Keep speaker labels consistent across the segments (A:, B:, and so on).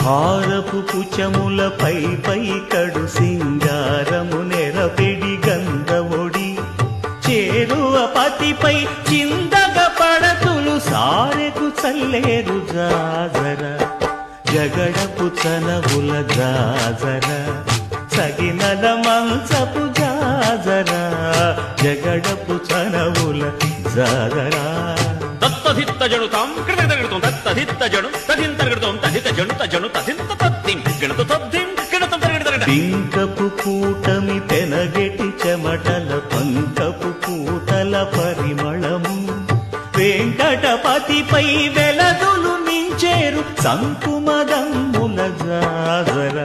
A: హారపు పుచములపై పై కడు సింగారము నెరపెడి గంధవొడి చేరువ పతిపై చిందగ పడతులు సారెకు చల్లేరు జాజర జగడపు చనవుల జాజర సగినల మంచపు జాజర జగడపు చనవుల జాజర
B: తత్తధిత్త జడుతాం కృతగడుతాం తత్తధిత్త జడు తదింతగడుతాం తదిత జడుత జడు తదింత తద్దిం గణత తద్దిం గణతం తరగడత
A: పింకపు కూటమి పెనగెటి చెమటల పంకపు కూటల పరిమళము వెంకటపతిపై వెలదులు నించేరు సంకుమదమ్ముల జాజర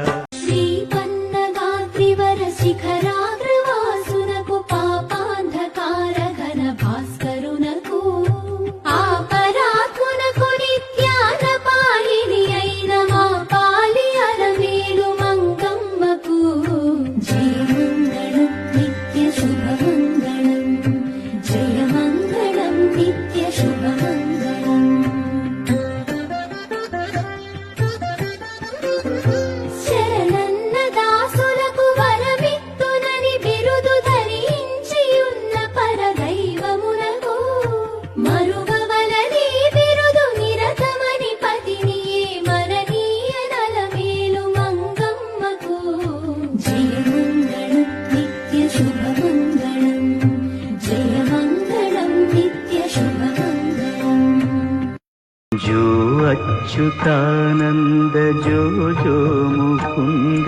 A: जो अच्युतानंद जो जो मुकुंद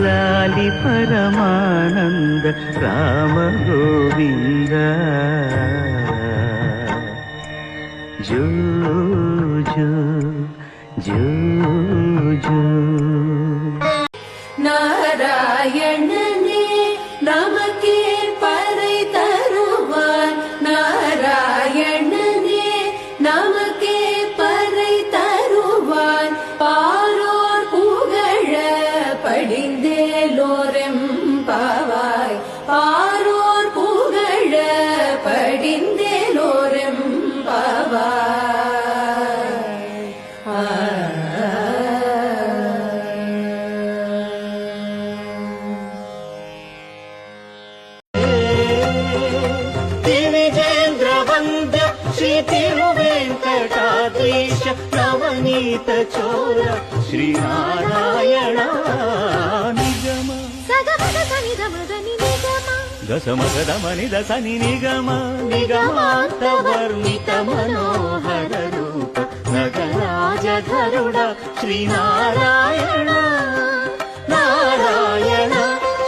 A: लाली परमानंद राम गोविंद जो जो जो जो
C: नारायण ने नमके परै तरुवान नारायण ने नमके परै तरुवान पारोर पुगळ पडिंदेलोरें पावाय पारोर पुगळ पडिंदेलोरें पावाय
A: तिरुवेंकटाद्रीश नवनीत चोर श्री नारायण निगम दशमगदमनि दशनि निगम निगमांत वर्णित मनोहर रूप नगराजधरुड श्री नारायण नारायण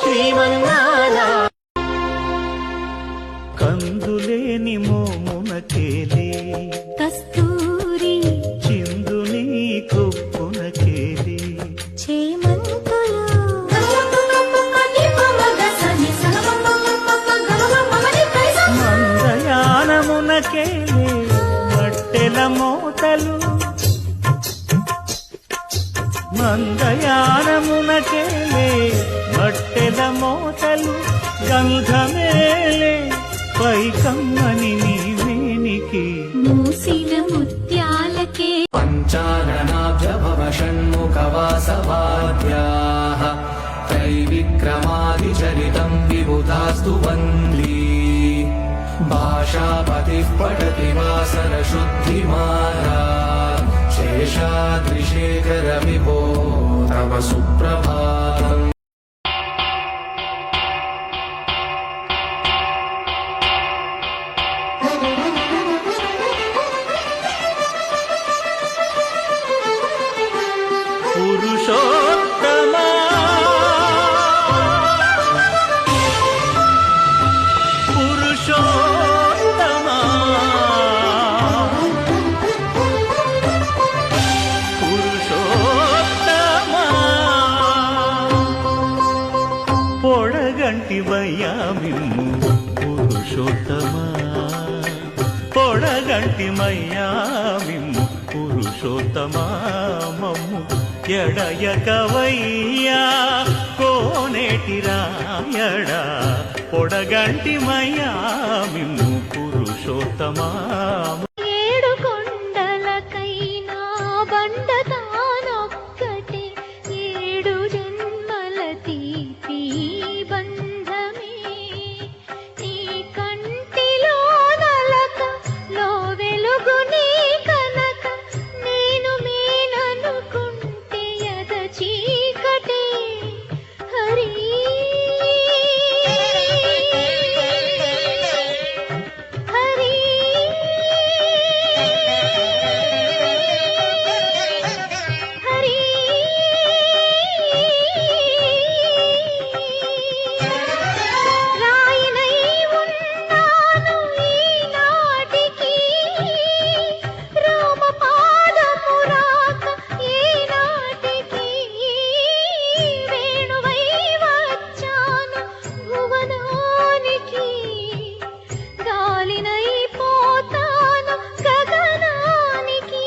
A: श्रीमन्नारायण కందులేని మోమునకేలే
C: కస్తూరి
A: చిందుని కొప్పునకేలే
C: చేమంతులు
A: మందయానమునకేలే మట్టెల మోతలు మందయానమునకేలే మట్టెల మోతలు గంధమేలే పైకమ్మని నీవేనికి
C: మూసిన ముత్యాలకే
D: పంచాననాభ్యభవ షణ్ముఖవాసవాద్యాః त्रैविक्रमादिचरितं विबुधास्तु वन्दी भाषापतिः पठति वासरशुद्धिमाला शेषाद्रिशेखर विभो तव सुप्रभातम्
A: పురుషోత్తమా పురుషోత్తమా పురుషోత్తమా పొడగంటివయ్యా మిమ్ము పురుషోత్తమా పొడగంటిమయ్యా మిమ్ము పురుషోత్తమా మమ్ము ఎడయకవయ్యా కోనేటి రాయడా పొడగంటిమయ్యా మిమ్ము పురుషోత్తమా
C: ఏడు కొండలకైనా బండ తానొక్కటే ఏడు జన్మల తీపి బంధమే నీ కంటిలో నలక లో వెలుగు నీ కనక నేను మేననుకుంటే ఎద చీకటే హరి హరి హరి రాయినై ఉన్నాను ఈనాటికి రామ పాదము రాక ఈనాటికి వేణువై వచ్చాను భువనానికి గాలినై పోతాను గగనానికి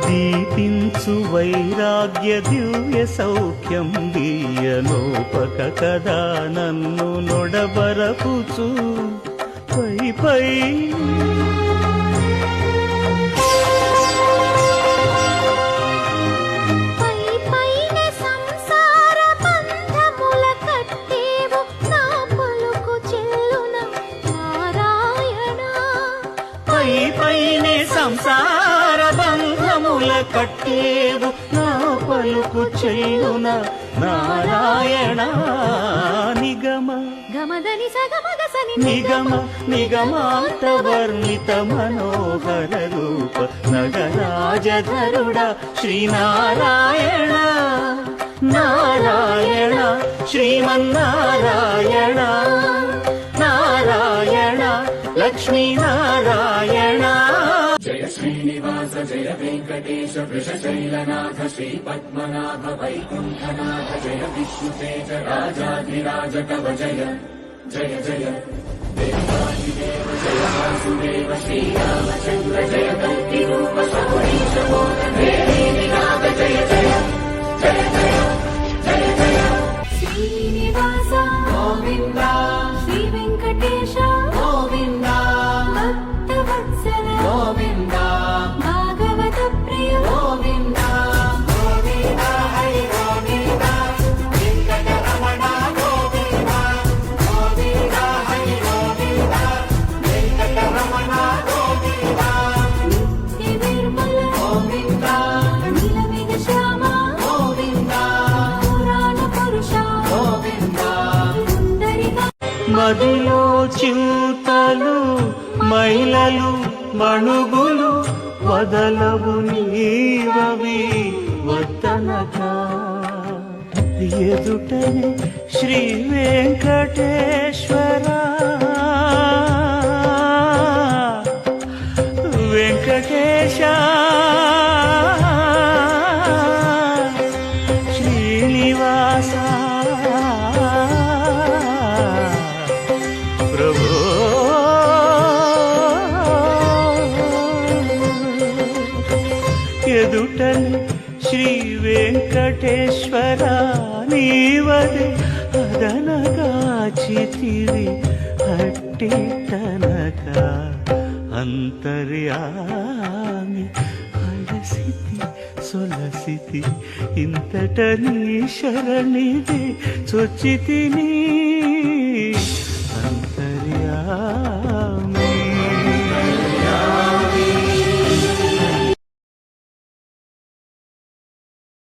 A: దీపించు వైరాగ్య దివ్య సౌఖ్యం దీయలోపక కదా నన్ను నొడబరపుచు పై పై
C: పై పైన సంసార బంధముల కట్టేవు నా పలుకు చెల్లున నారాయణ
A: పై పైనే సంసార బంధముల కట్టేవు నా పలుకు చెల్లున నారాయణ నిగమ
C: గమదని సగమగసని
A: నిగమ నిగమాంతవర్ణిత మనోహర రూప నగరాజధరుడ శ్రీనారాయణ నారాయణ శ్రీమన్నారాయణ నారాయణ లక్ష్మీనారాయణ
D: జయ శ్రీనివాస జయ వెంకటేశ వృషశైలనాథ శ్రీ పద్మనాభ వైకుంఠనాథ జయ విష్ణుతేజ రాజాధిరాజ కవ జయ జయ జయ దేవాదిదేవ జయ వాసుదేవ శ్రీరామచంద్ర జయ కల్కి రూప సౌరీశ మోహన జయ జయ జయ జయ జయ జయ
C: శ్రీనివాస
D: గోవింద
C: శ్రీ వెంకటేశ
D: గోవింద
C: భక్తవత్సల
D: గోవింద
C: భాగవత ప్రియ
D: గోవింద గోవింద హరి గోవింద వెంకటరమణ గోవింద గోవింద హరి గోవింద వెంకటరమణ గోవింద
C: నిత్య నిర్మల
D: గోవింద
C: నీలమేఘ శ్యామ
D: గోవింద
C: పురాణ పురుష
D: గోవింద
C: సుందరిక
A: మదిలో చింతలు మైలలు మణుగులు వదలవు నీవవి వద్దనక ఎదుటనే శ్రీ వెంకటేశ్వర వెంకటేశ శ్రీనివాస ప్రభు ఎదుటని శ్రీ వెంకటేశ్వర నీవదే అదనగాచితివి అట్టి తనక అంతర్యామి అలసితి సొలసితి ఇంతట నీ శరణిది చొచ్చితి నీ